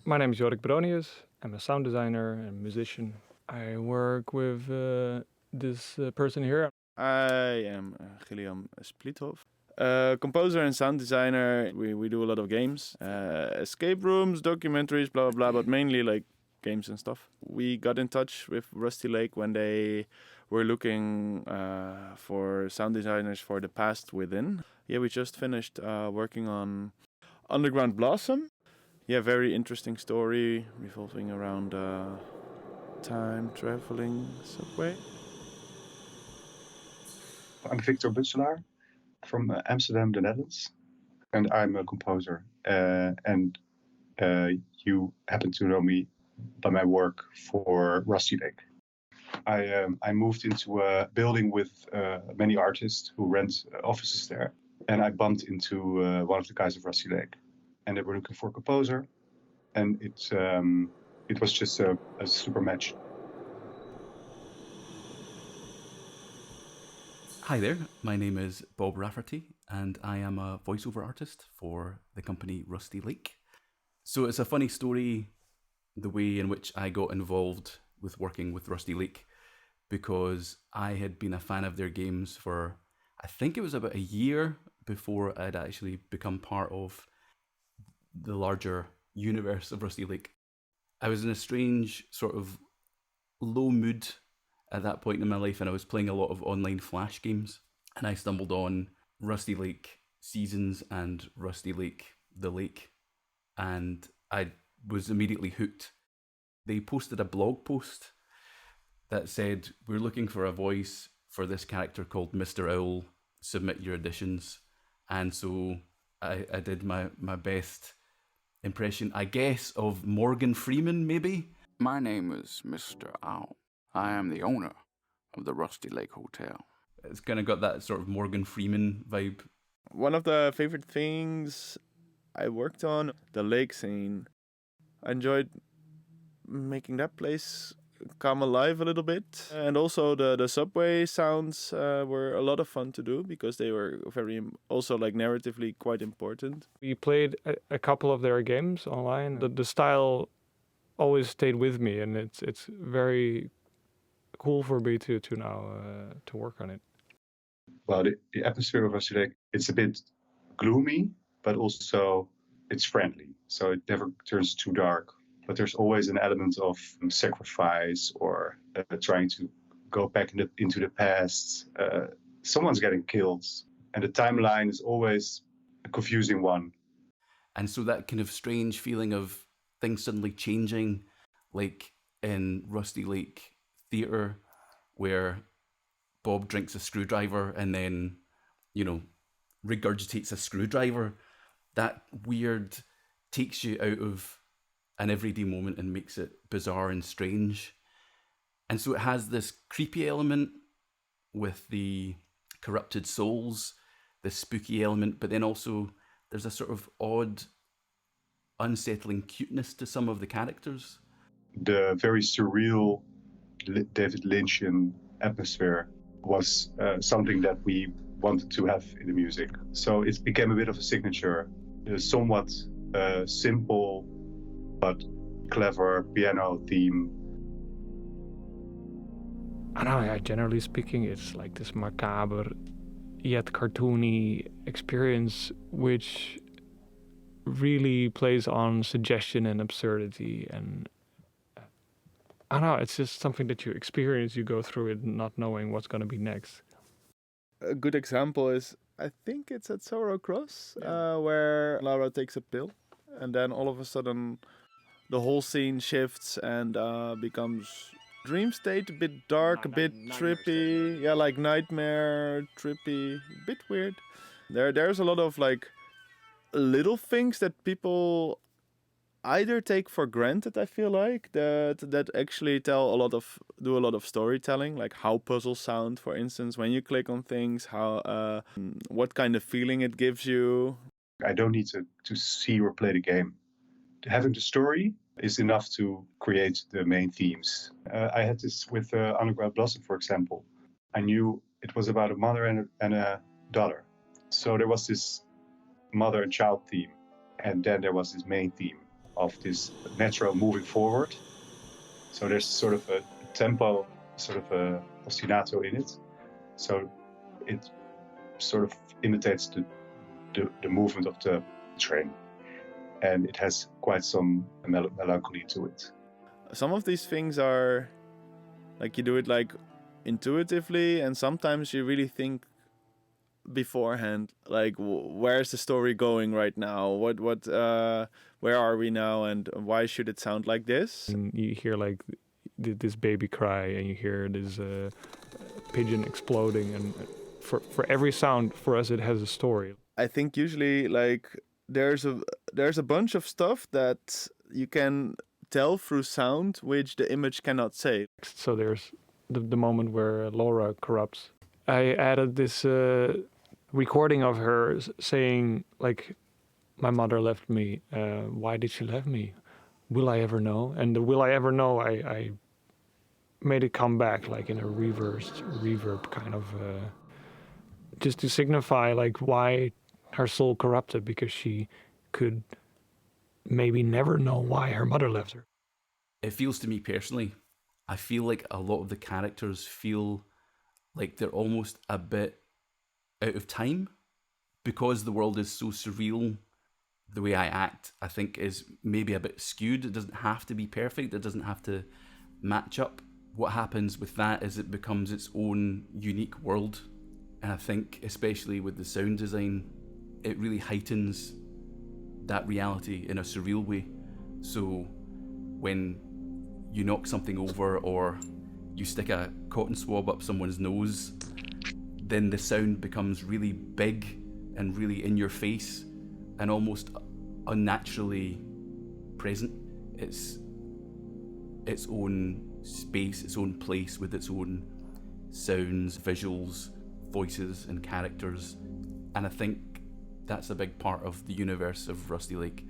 My name is Jorik Bronius. I'm a sound designer and musician. I work with this person here. I am Gilliam Splithoff. Composer and sound designer. We do a lot of games, escape rooms, documentaries, blah blah blah, but mainly like games and stuff. We got in touch with Rusty Lake when they were looking for sound designers for the past within. Yeah, we just finished working on Underground Blossom. Yeah, very interesting story revolving around time traveling subway. I'm Victor Butselaar from Amsterdam, the Netherlands, and I'm a composer. And you happen to know me by my work for Rusty Lake. I moved into a building with many artists who rent offices there, and I bumped into one of the guys of Rusty Lake, and they were looking for a composer, and it was just a super match. Hi there, my name is Bob Rafferty, and I am a voiceover artist for the company Rusty Lake. So it's a funny story, the way in which I got involved with working with Rusty Lake, because I had been a fan of their games for, I think it was about a year before I'd actually become part of the larger universe of Rusty Lake. I was in a strange sort of low mood at that point in my life, and I was playing a lot of online Flash games, and I stumbled on Rusty Lake Seasons and Rusty Lake The Lake, and I was immediately hooked. They posted a blog post that said, "We're looking for a voice for this character called Mr. Owl, submit your auditions." And so I did my best impression, I guess, of Morgan Freeman, maybe? My name is Mr. Owl. I am the owner of the Rusty Lake Hotel. It's kind of got that sort of Morgan Freeman vibe. One of the favorite things I worked on, the lake scene. I enjoyed making that place come alive a little bit. And also the subway sounds were a lot of fun to do because they were very, also like narratively quite important. We played a couple of their games online. The style always stayed with me, and it's very cool for me to now to work on it. Well, the atmosphere of Rusty Lake, it's a bit gloomy, but also it's friendly. So it never turns too dark. But there's always an element of sacrifice or trying to go back into the past. Someone's getting killed, and the timeline is always a confusing one. And so that kind of strange feeling of things suddenly changing, like in Rusty Lake Theatre, where Bob drinks a screwdriver and then, regurgitates a screwdriver. That weird takes you out of an everyday moment and makes it bizarre and strange. And so it has this creepy element with the corrupted souls, this spooky element, but then also there's a sort of odd, unsettling cuteness to some of the characters. The very surreal David Lynchian atmosphere was something that we wanted to have in the music. So it became a bit of a signature, a somewhat simple but clever piano theme. I don't know, generally speaking, it's like this macabre yet cartoony experience which really plays on suggestion and absurdity, and I don't know, it's just something that you experience, you go through it not knowing what's going to be next. A good example is, I think it's at Sorrow Cross, where Laura takes a pill, and then all of a sudden the whole scene shifts and becomes dream state, a bit dark, a bit trippy. Yeah, like nightmare, trippy, a bit weird. There's a lot of like little things that people either take for granted, I feel like, that actually do a lot of storytelling, like how puzzles sound, for instance, when you click on things, how what kind of feeling it gives you. I don't need to see or play the game. Having the story is enough to create the main themes. I had this with Underground Blossom, for example. I knew it was about a mother and a daughter. So there was this mother and child theme, and then there was this main theme. of this metro moving forward. So there's sort of a tempo, sort of a ostinato in it. So it sort of imitates the movement of the train. And it has quite some melancholy to it. Some of these things are like you do it like intuitively, and sometimes you really think beforehand, like where's the story going right now? Where are we now, and why should it sound like this? And you hear like this baby cry, and you hear this pigeon exploding, and for every sound, for us, it has a story. I think usually like there's a bunch of stuff that you can tell through sound, which the image cannot say. So there's the moment where Laura corrupts. I added this recording of her saying like, "My mother left me. Why did she leave me? Will I ever know?" And the "will I ever know," I made it come back like in a reversed reverb kind of, just to signify like why her soul corrupted, because she could maybe never know why her mother left her. It feels to me personally, I feel like a lot of the characters feel like they're almost a bit out of time, because the world is so surreal. The way I act, I think, is maybe a bit skewed. It doesn't have to be perfect. It doesn't have to match up. What happens with that is it becomes its own unique world. And I think, especially with the sound design, it really heightens that reality in a surreal way. So when you knock something over or you stick a cotton swab up someone's nose, then the sound becomes really big and really in your face and almost unnaturally present. It's its own space, its own place with its own sounds, visuals, voices and characters. And I think that's a big part of the universe of Rusty Lake.